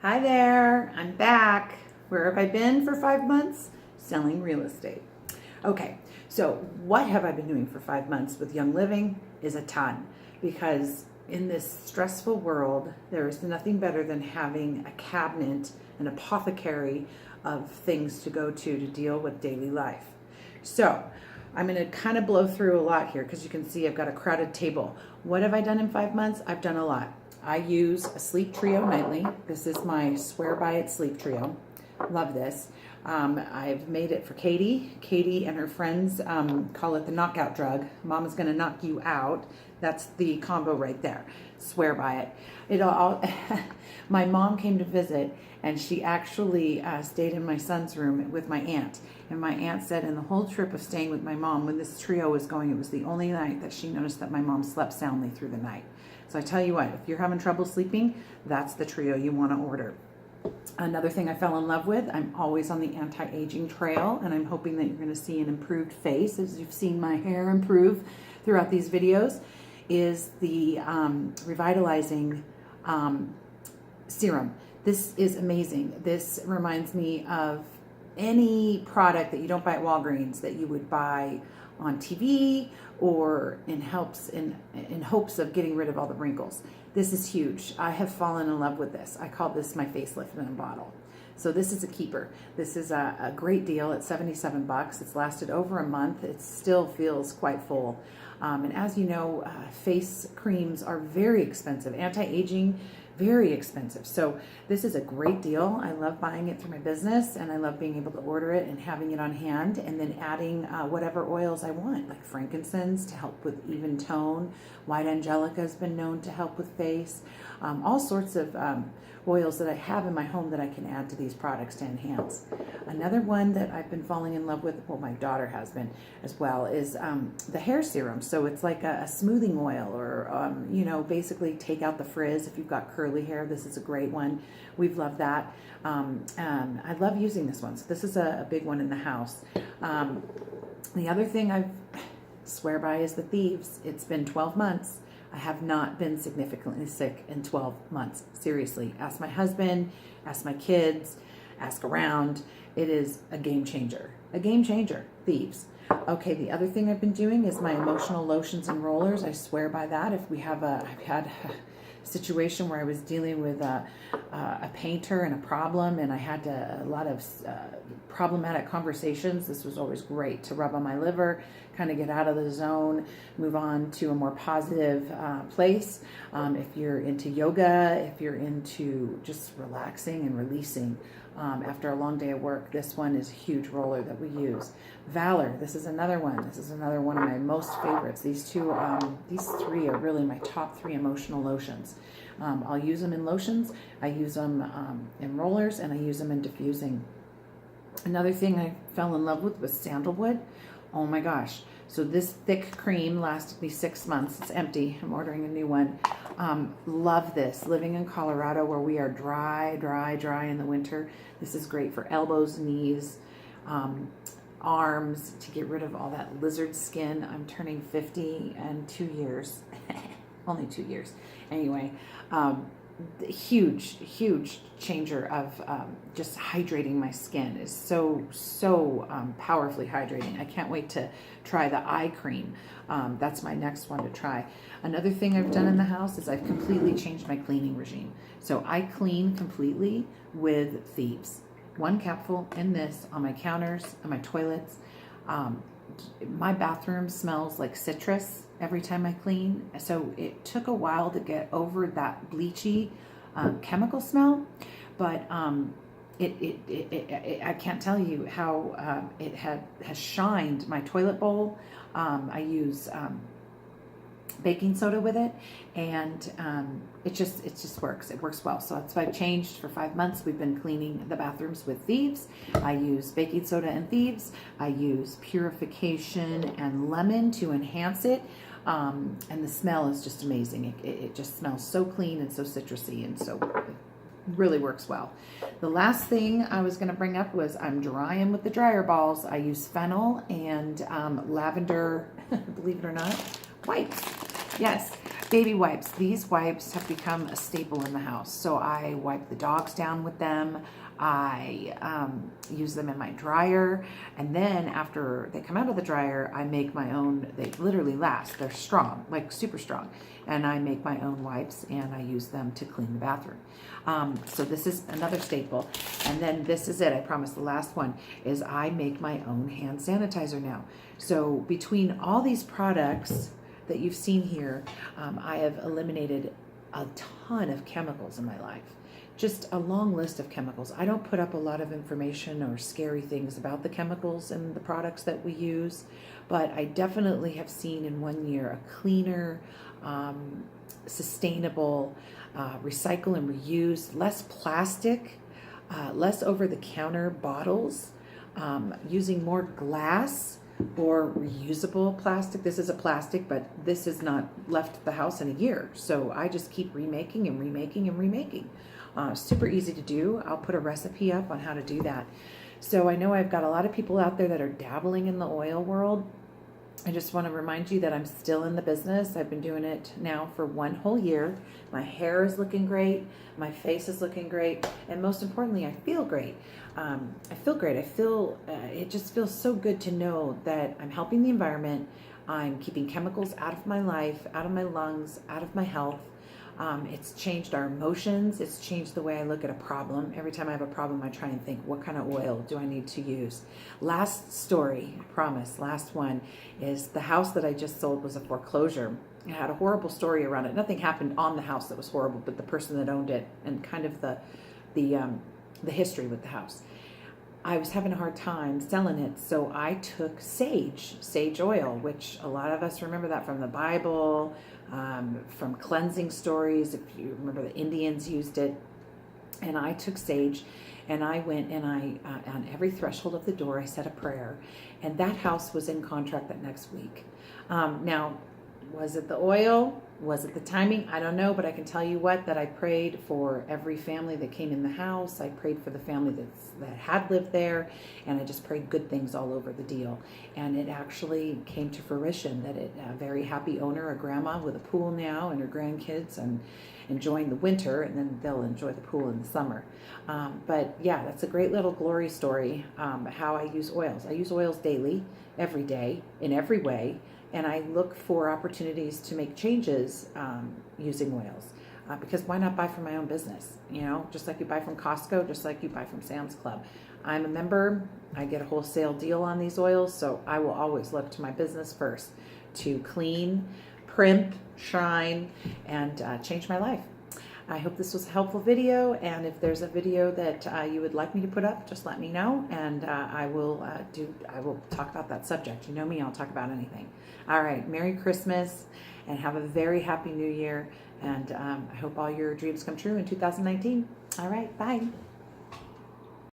Hi there, I'm back. Where have I been for 5 months? Selling real estate. Okay, so what have I been doing for 5 months with Young Living is a ton, because in this stressful world, there is nothing better than having a cabinet, an apothecary of things to go to deal with daily life. So I'm going to kind of blow through a lot here because you can see I've got a crowded table. What have I done in 5 months? I've done a lot. I use a Sleep Trio nightly. This is my Swear By It Sleep Trio. Love this. I've made it for Katie. Katie and her friends call it the knockout drug. Mama's going to knock you out. That's the combo right there. Swear by it. My mom came to visit, and she actually stayed in my son's room with my aunt. And my aunt said in the whole trip of staying with my mom, when this trio was going, it was the only night that she noticed that my mom slept soundly through the night. So I tell you what, if you're having trouble sleeping, that's the trio you want to order. Another thing I fell in love with, I'm always on the anti-aging trail, and I'm hoping that you're going to see an improved face, as you've seen my hair improve throughout these videos, is the revitalizing serum. This is amazing. This reminds me of any product that you don't buy at Walgreens that you would buy on TV or in hopes of getting rid of all the wrinkles. This is huge. I have fallen in love with this. I call this my facelift in a bottle. So this is a keeper. This is a great deal at 77 bucks. It's lasted over a month. It still feels quite full. And as you know, face creams are very expensive. Anti-aging, very expensive. So this is a great deal. I love buying it through my business, and I love being able to order it and having it on hand, and then adding whatever oils I want, like frankincense to help with even tone. White angelica has been known to help with face. All sorts of oils that I have in my home that I can add to these products to enhance. Another one that I've been falling in love with, well, my daughter has been as well, is the hair serum. So it's like a smoothing oil, or basically take out the frizz. If you've got curly hair, this is a great one. We've loved that. I love using this one. So this is a big one in the house. The other thing I swear by is the Thieves. It's been 12 months. I have not been significantly sick in 12 months. Seriously. Ask my husband, ask my kids, ask around. It is a game changer. A game changer. Thieves. Okay, the other thing I've been doing is my emotional lotions and rollers. I swear by that. I've had a situation where I was dealing with a painter and a problem, and I had a lot of problematic conversations. This was always great to rub on my liver, kind of get out of the zone, move on to a more positive place. If you're into yoga, if you're into just relaxing and releasing after a long day of work, this one is a huge roller that we use. Valor, this is another one. This is another one of my most favorites. These three are really my top 3 emotional lotions. I'll use them in lotions, I use them in rollers, and I use them in diffusing. Another thing I fell in love with was sandalwood. Oh my gosh. So this thick cream lasted me 6 months. It's empty. I'm ordering a new one. Love this. Living in Colorado, where we are dry in the winter, this is great for elbows, knees, arms, to get rid of all that lizard skin. I'm turning 50 in 2 years. Only 2 years. Anyway, huge changer of just hydrating my skin. Is so powerfully hydrating. I can't wait to try the eye cream. That's my next one to try. Another thing I've done in the house is I've completely changed my cleaning regime. So I clean completely with Thieves. 1 capful in this on my counters, on my toilets. My bathroom smells like citrus every time I clean. So it took a while to get over that bleachy chemical smell, but I can't tell you how it has shined my toilet bowl. I use baking soda with it, and it just works. It works well. So that's why I've changed. For 5 months we've been cleaning the bathrooms with Thieves. I use baking soda and Thieves. I use purification and lemon to enhance it, and the smell is just amazing. It just smells so clean and so citrusy, and so it really works well. The last thing I was going to bring up was I'm drying with the dryer balls. I use fennel and lavender, believe it or not, wipes. Yes, Baby wipes. These wipes have become a staple in the house. So I wipe the dogs down with them. I use them in my dryer. And then after they come out of the dryer, I make my own. They literally last. They're strong, like super strong. And I make my own wipes and I use them to clean the bathroom. So this is another staple. And then this is it. I promise the last one is I make my own hand sanitizer now. So between all these products that you've seen here, I have eliminated a ton of chemicals in my life. Just a long list of chemicals. I don't put up a lot of information or scary things about the chemicals and the products that we use, but I definitely have seen in 1 year a cleaner, sustainable, recycle and reuse, less plastic, less over-the-counter bottles, using more glass or reusable plastic. This is a plastic, but this has not left the house in a year. So I just keep remaking and remaking and remaking. Super easy to do. I'll put a recipe up on how to do that. So I know I've got a lot of people out there that are dabbling in the oil world. I just want to remind you that I'm still in the business. I've been doing it now for 1 whole year. My hair is looking great. My face is looking great. And most importantly, I feel great. I feel great. It just feels so good to know that I'm helping the environment. I'm keeping chemicals out of my life, out of my lungs, out of my health. It's changed our emotions. It's changed the way I look at a problem. Every time I have a problem, I try and think, what kind of oil do I need to use? Last story, I promise, last one, is the house that I just sold was a foreclosure. It had a horrible story around it. Nothing happened on the house that was horrible, but the person that owned it and kind of the history with the house. I was having a hard time selling it, so I took sage oil, which a lot of us remember that from the Bible, from cleansing stories. If you remember, the Indians used it. And I took sage, and I went and on every threshold of the door, I said a prayer, and that house was in contract that next week. Now, was it the oil? Was it the timing? I don't know, but I can tell you that I prayed for every family that came in the house. I prayed for the family that had lived there, and I just prayed good things all over the deal. And it actually came to fruition that a very happy owner, a grandma with a pool now, and her grandkids, and enjoying the winter, and then they'll enjoy the pool in the summer. But yeah, that's a great little glory story, how I use oils. I use oils daily, every day, in every way. And I look for opportunities to make changes using oils. Because why not buy from my own business? You know, just like you buy from Costco, just like you buy from Sam's Club. I'm a member. I get a wholesale deal on these oils. So I will always look to my business first to clean, primp, shine, and change my life. I hope this was a helpful video, and if there's a video that you would like me to put up, just let me know, and I will talk about that subject. You know me, I'll talk about anything. All right, Merry Christmas, and have a very happy New Year, and I hope all your dreams come true in 2019. All right, bye.